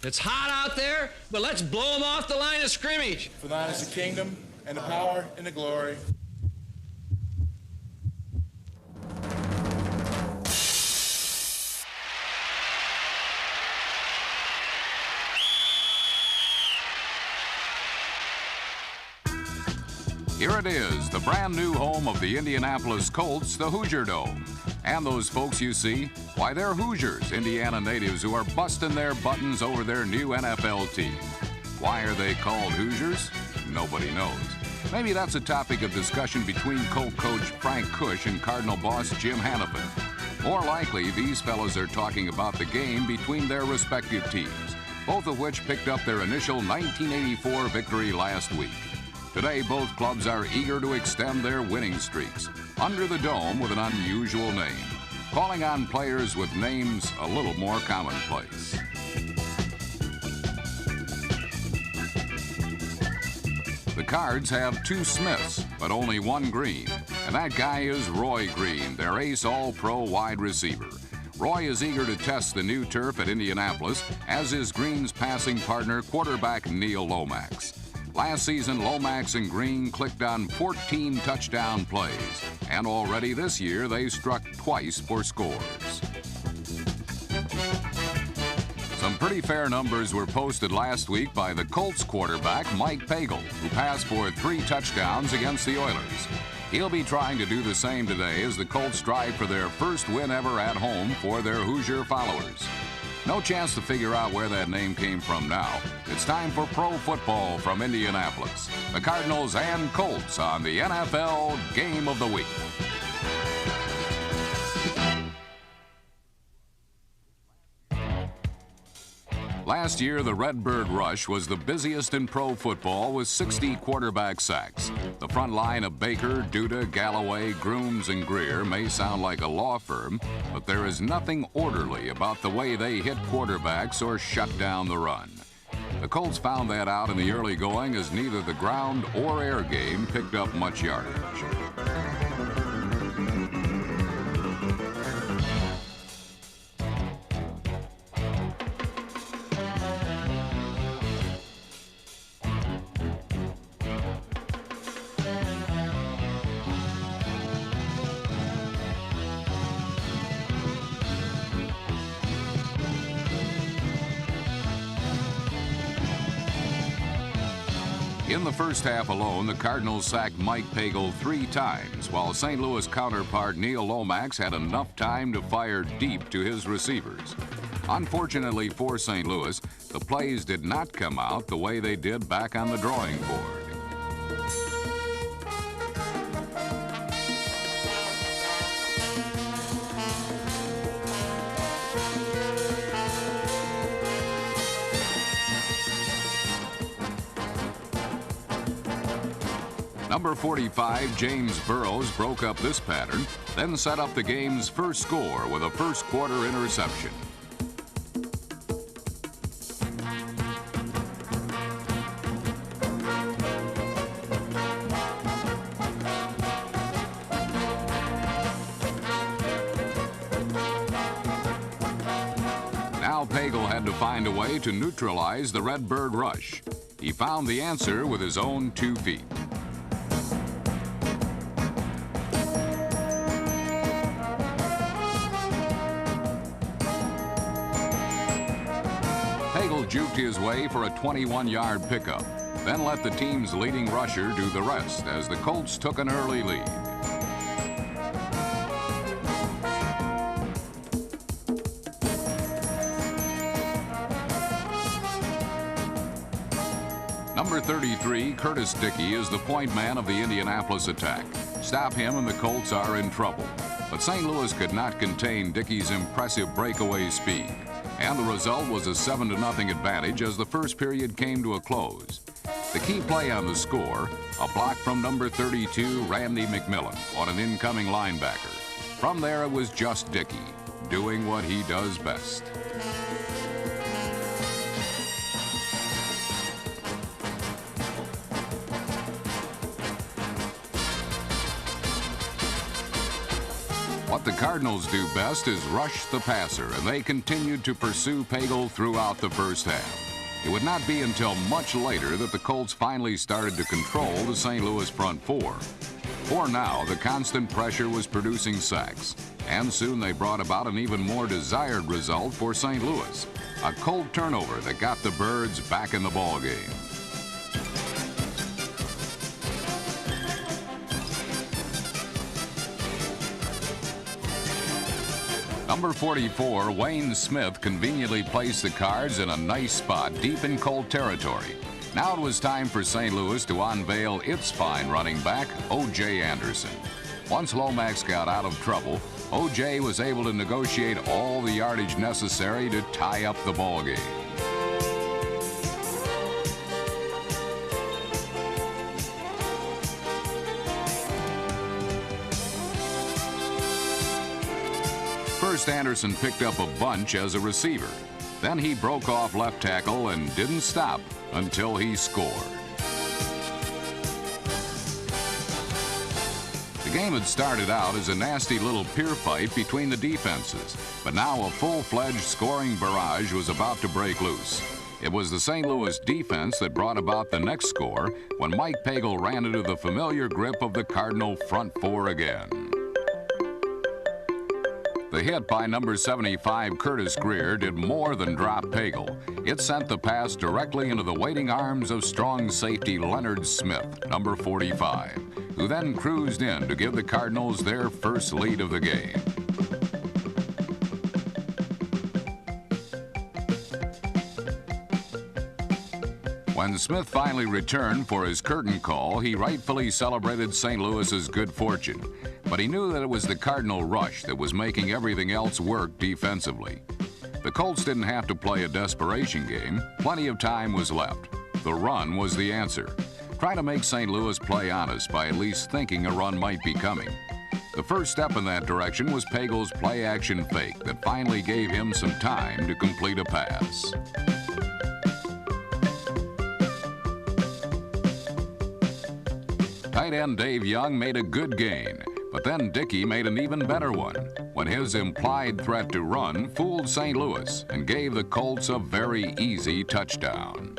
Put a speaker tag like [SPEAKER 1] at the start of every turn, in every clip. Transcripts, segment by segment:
[SPEAKER 1] It's hot out there, but let's blow them off the line of scrimmage.
[SPEAKER 2] For thine is the kingdom, and the power, and the glory.
[SPEAKER 3] Here it is, the brand new home of the Indianapolis Colts, the Hoosier Dome. And those folks you see, why, they're Hoosiers, Indiana natives who are busting their buttons over their new NFL team. Why are they called Hoosiers? Nobody knows. Maybe that's a topic of discussion between Colt coach Frank Kush and Cardinal boss Jim Hannafin. More likely, these fellows are talking about the game between their respective teams, both of which picked up their initial 1984 victory last week. Today, both clubs are eager to extend their winning streaks under the dome with an unusual name, calling on players with names a little more commonplace. The Cards have two Smiths, but only one Green, and that guy is Roy Green, their ace all-pro wide receiver. Roy is eager to test the new turf at Indianapolis, as is Green's passing partner, quarterback Neil Lomax. Last season, Lomax and Green clicked on 14 touchdown plays, and already this year they struck twice for scores. Some pretty fair numbers were posted last week by the Colts quarterback Mike Pagel, who passed for 3 touchdowns against the Oilers. He'll be trying to do the same today as the Colts strive for their first win ever at home for their Hoosier followers. No chance to figure out where that name came from now. It's time for pro football from Indianapolis. The Cardinals and Colts on the NFL Game of the Week. Last year, the Redbird Rush was the busiest in pro football with 60 quarterback sacks. The front line of Baker, Duda, Galloway, Grooms, and Greer may sound like a law firm, but there is nothing orderly about the way they hit quarterbacks or shut down the run. The Colts found that out in the early going as neither the ground or air game picked up much yardage. In the first half alone, the Cardinals sacked Mike Pagel 3 times, while St. Louis counterpart Neil Lomax had enough time to fire deep to his receivers. Unfortunately for St. Louis, the plays did not come out the way they did back on the drawing board. Number 45, James Burrows, broke up this pattern, then set up the game's first score with a first-quarter interception. Now Pagel had to find a way to neutralize the Redbird Rush. He found the answer with his own 2 feet. Pagel juked his way for a 21-yard pickup, then let the team's leading rusher do the rest as the Colts took an early lead. Number 33, Curtis Dickey, is the point man of the Indianapolis attack. Stop him and the Colts are in trouble. But St. Louis could not contain Dickey's impressive breakaway speed, and the result was a 7-0 advantage as the first period came to a close. The key play on the score, a block from number 32, Randy McMillan, on an incoming linebacker. From there, it was just Dickey, doing what he does best. What the Cardinals do best is rush the passer, and they continued to pursue Pagel throughout the first half. It would not be until much later that the Colts finally started to control the St. Louis front four. For now, the constant pressure was producing sacks, and soon they brought about an even more desired result for St. Louis, a Colt turnover that got the Birds back in the ballgame. Number 44, Wayne Smith, conveniently placed the Cards in a nice spot deep in Colt territory. Now it was time for St. Louis to unveil its fine running back, O.J. Anderson. Once Lomax got out of trouble, O.J. was able to negotiate all the yardage necessary to tie up the ballgame. First, Anderson picked up a bunch as a receiver. Then he broke off left tackle and didn't stop until he scored. The game had started out as a nasty little peer fight between the defenses, but now a full-fledged scoring barrage was about to break loose. It was the St. Louis defense that brought about the next score when Mike Pagel ran into the familiar grip of the Cardinal front four again. The hit by number 75, Curtis Greer, did more than drop Pagel. It sent the pass directly into the waiting arms of strong safety Leonard Smith, number 45, who then cruised in to give the Cardinals their first lead of the game. When Smith finally returned for his curtain call, he rightfully celebrated St. Louis's good fortune. But he knew that it was the Cardinal rush that was making everything else work defensively. The Colts didn't have to play a desperation game. Plenty of time was left. The run was the answer. Try to make St. Louis play honest by at least thinking a run might be coming. The first step in that direction was Pagel's play-action fake that finally gave him some time to complete a pass. Tight end Dave Young made a good gain. But then Dickey made an even better one when his implied threat to run fooled St. Louis and gave the Colts a very easy touchdown.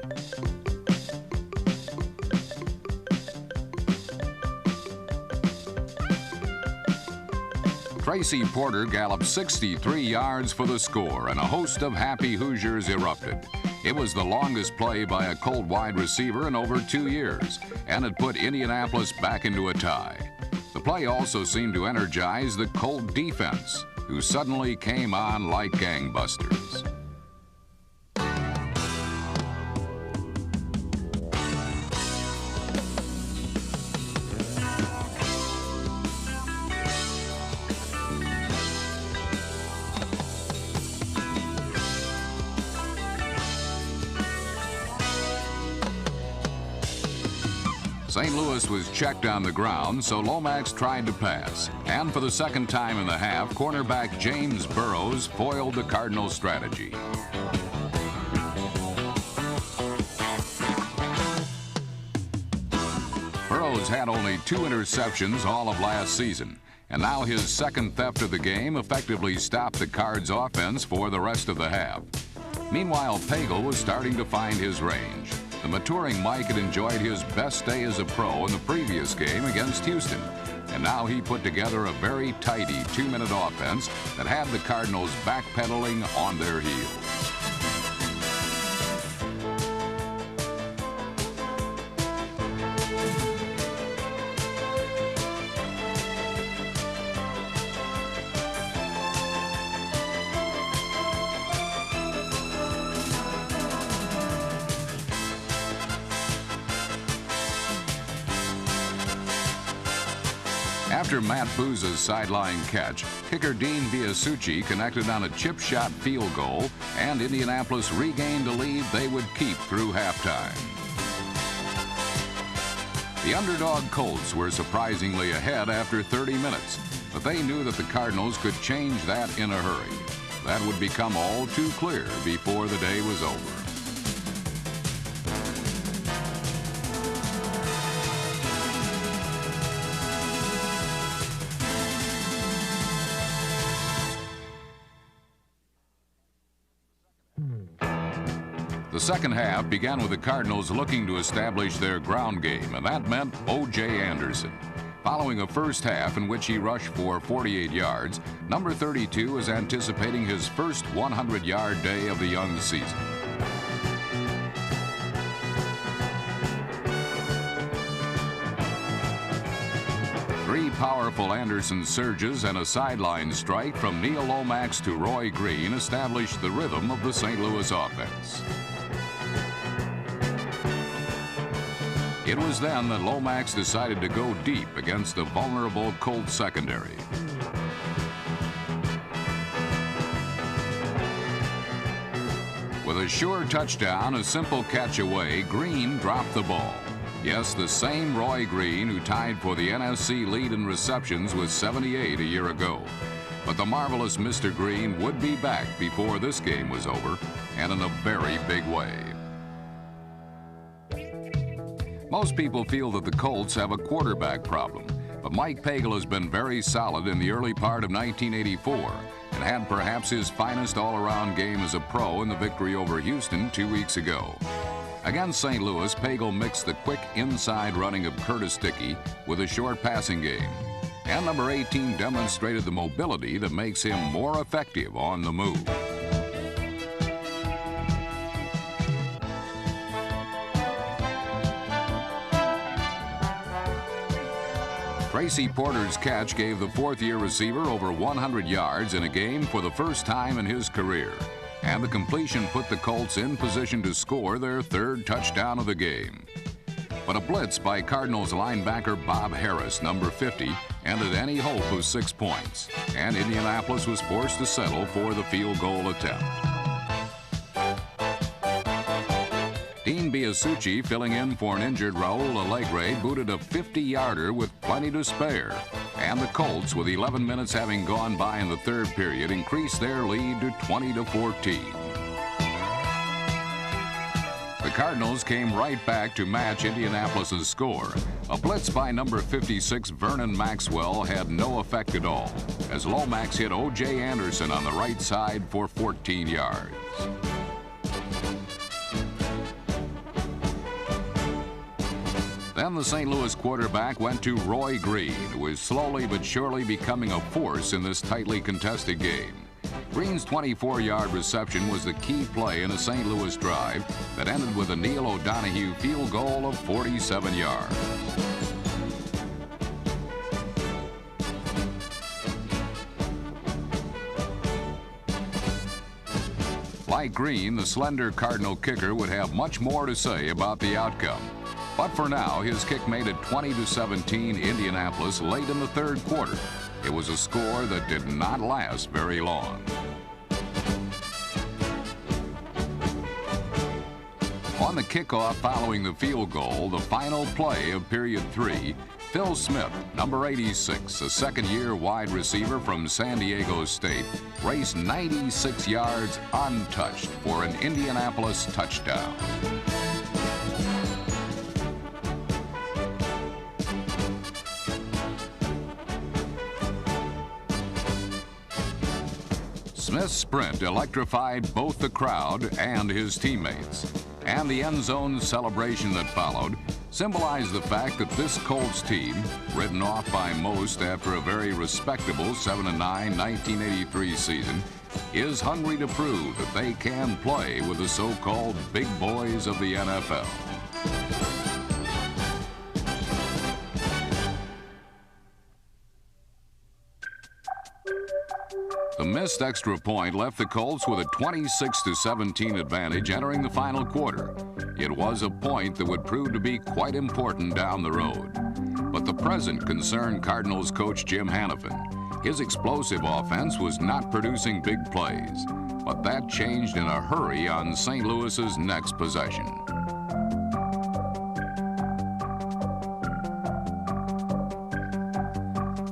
[SPEAKER 3] Tracy Porter galloped 63 yards for the score, and a host of happy Hoosiers erupted. It was the longest play by a Colt wide receiver in over 2 years, and it put Indianapolis back into a tie. The play also seemed to energize the Colt defense, who suddenly came on like gangbusters. St. Louis was checked on the ground, so Lomax tried to pass. And for the second time in the half, cornerback James Burrows foiled the Cardinals' strategy. Burrows had only 2 interceptions all of last season, and now his second theft of the game effectively stopped the Cards' offense for the rest of the half. Meanwhile, Pagel was starting to find his range. The maturing Mike had enjoyed his best day as a pro in the previous game against Houston, and now he put together a very tidy 2-minute offense that had the Cardinals backpedaling on their heels. After Matt Booza's sideline catch, kicker Dean Biasucci connected on a chip shot field goal, and Indianapolis regained a lead they would keep through halftime. The underdog Colts were surprisingly ahead after 30 minutes, but they knew that the Cardinals could change that in a hurry. That would become all too clear before the day was over. The second half began with the Cardinals looking to establish their ground game, and that meant O.J. Anderson. Following a first half in which he rushed for 48 yards, number 32 is anticipating his first 100-yard day of the young season. Three powerful Anderson surges and a sideline strike from Neil Lomax to Roy Green established the rhythm of the St. Louis offense. It was then that Lomax decided to go deep against the vulnerable Colts secondary. With a sure touchdown, a simple catch away, Green dropped the ball. Yes, the same Roy Green who tied for the NFC lead in receptions with 78 a year ago. But the marvelous Mr. Green would be back before this game was over, and in a very big way. Most people feel that the Colts have a quarterback problem, but Mike Pagel has been very solid in the early part of 1984 and had perhaps his finest all-around game as a pro in the victory over Houston 2 weeks ago. Against St. Louis, Pagel mixed the quick inside running of Curtis Dickey with a short passing game, and number 18 demonstrated the mobility that makes him more effective on the move. Tracy Porter's catch gave the fourth-year receiver over 100 yards in a game for the first time in his career, and the completion put the Colts in position to score their third touchdown of the game. But a blitz by Cardinals linebacker Bob Harris, number 50, ended any hope of 6 points, and Indianapolis was forced to settle for the field goal attempt. Dean Biasucci, filling in for an injured Raul Allegre, booted a 50-yarder with plenty to spare, and the Colts, with 11 minutes having gone by in the third period, increased their lead to 20-14. The Cardinals came right back to match Indianapolis's score. A blitz by number 56 Vernon Maxwell had no effect at all, as Lomax hit O.J. Anderson on the right side for 14 yards. Then the St. Louis quarterback went to Roy Green, who is slowly but surely becoming a force in this tightly contested game. Green's 24-yard reception was the key play in a St. Louis drive that ended with a Neil O'Donoghue field goal of 47 yards. Like Green, the slender Cardinal kicker would have much more to say about the outcome. But for now, his kick made it 20-17 Indianapolis late in the third quarter. It was a score that did not last very long. On the kickoff following the field goal, the final play of period 3, Phil Smith, number 86, a second-year wide receiver from San Diego State, raced 96 yards untouched for an Indianapolis touchdown. Smith's sprint electrified both the crowd and his teammates, and the end zone celebration that followed symbolized the fact that this Colts team, written off by most after a very respectable 7-9 1983 season, is hungry to prove that they can play with the so-called big boys of the NFL. The missed extra point left the Colts with a 26-17 advantage entering the final quarter. It was a point that would prove to be quite important down the road. But the present concerned Cardinals coach Jim Hanifin. His explosive offense was not producing big plays, but that changed in a hurry on St. Louis's next possession.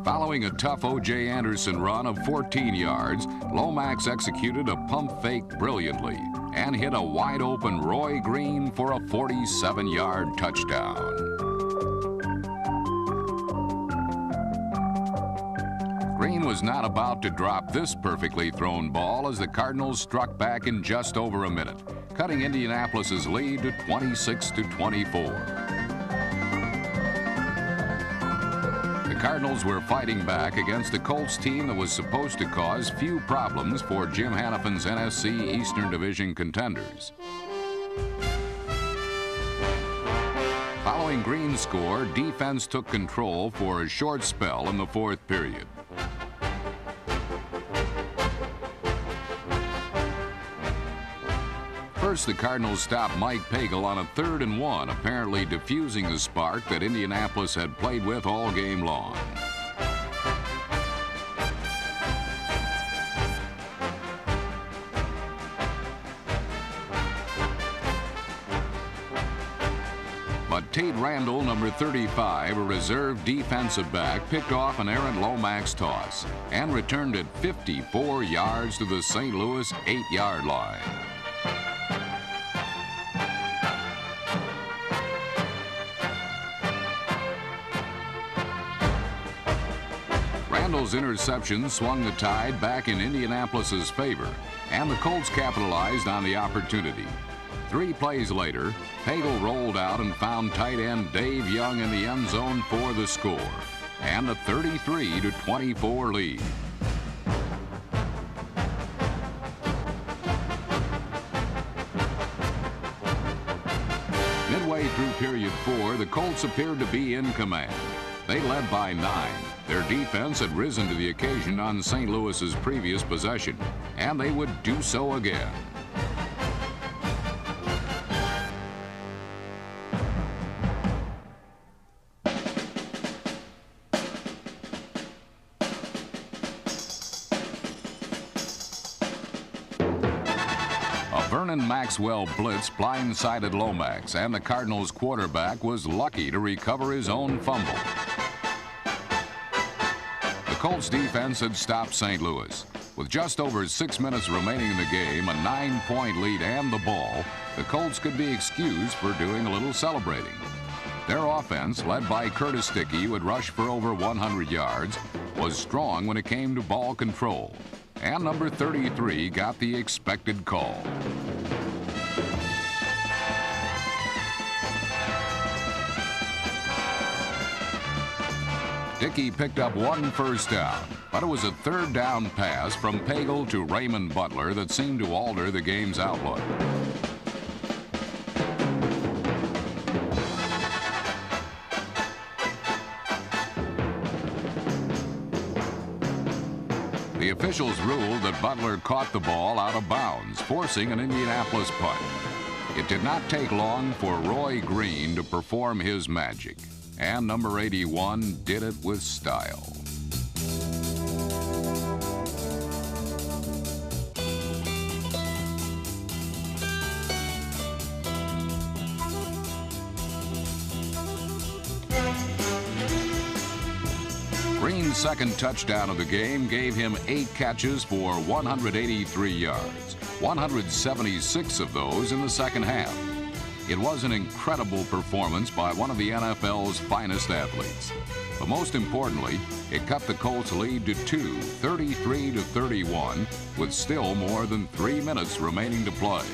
[SPEAKER 3] Following a tough O.J. Anderson run of 14 yards, Lomax executed a pump fake brilliantly and hit a wide-open Roy Green for a 47-yard touchdown. Green was was not about to drop this perfectly thrown ball as the Cardinals struck back in just over a minute, cutting Indianapolis's lead to 26-24. The Cardinals were fighting back against a Colts team that was supposed to cause few problems for Jim Hanifin's NFC Eastern Division contenders. Following Green's score, defense took control for a short spell in the fourth period. First, the Cardinals stopped Mike Pagel on a 3rd and 1, apparently diffusing the spark that Indianapolis had played with all game long. But Tate Randall, number 35, a reserve defensive back, picked off an errant Lomax toss and returned it 54 yards to the St. Louis 8-yard line. Randall's interception swung the tide back in Indianapolis's favor, and the Colts capitalized on the opportunity. 3 plays later, Pagel rolled out and found tight end Dave Young in the end zone for the score, and a 33-24 lead. Midway through period 4, the Colts appeared to be in command. They led by 9. Their defense had risen to the occasion on St. Louis's previous possession, and they would do so again. Vernon Maxwell blitz blindsided Lomax, and the Cardinals quarterback was lucky to recover his own fumble. The Colts defense had stopped St. Louis. With just over 6 minutes remaining in the game, a 9-point lead and the ball, the Colts could be excused for doing a little celebrating. Their offense, led by Curtis Dickey, who had rushed for over 100 yards, was strong when it came to ball control. And number 33 got the expected call. Dickey picked up 1 first down, but it was a 3rd down pass from Pagel to Raymond Butler that seemed to alter the game's outlook. The officials ruled that Butler caught the ball out of bounds, forcing an Indianapolis punt. It did not take long for Roy Green to perform his magic, and number 81 did it with style. Green's second touchdown of the game gave him 8 catches for 183 yards, 176 of those in the second half. It was an incredible performance by one of the NFL's finest athletes. But most importantly, it cut the Colts' lead to 2, 33-31, with still more than 3 minutes remaining to play.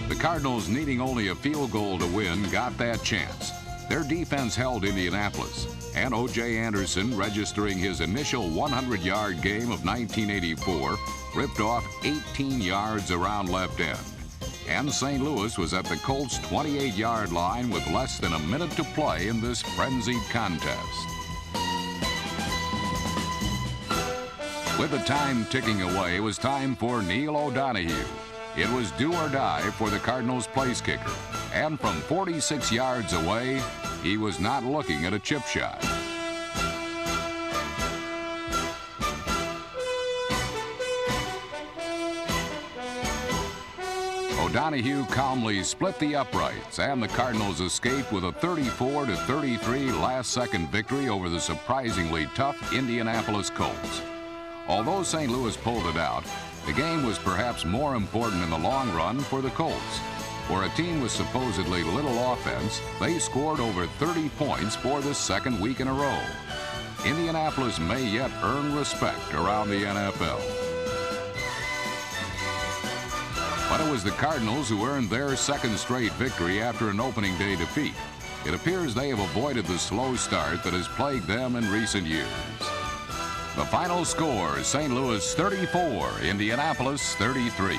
[SPEAKER 3] The Cardinals, needing only a field goal to win, got that chance. Their defense held Indianapolis, and O.J. Anderson, registering his initial 100-yard game of 1984, ripped off 18 yards around left end. And St. Louis was at the Colts' 28-yard line with less than a minute to play in this frenzied contest. With the time ticking away, it was time for Neil O'Donohue. It was do or die for the Cardinals' place kicker, and from 46 yards away, he was not looking at a chip shot. O'Donohue calmly split the uprights, and the Cardinals escaped with a 34-33 last-second victory over the surprisingly tough Indianapolis Colts. Although St. Louis pulled it out, the game was perhaps more important in the long run for the Colts. For a team with supposedly little offense, they scored over 30 points for the second week in a row. Indianapolis may yet earn respect around the NFL. But it was the Cardinals who earned their second straight victory after an opening day defeat. It appears they have avoided the slow start that has plagued them in recent years. The final score, St. Louis 34, Indianapolis 33.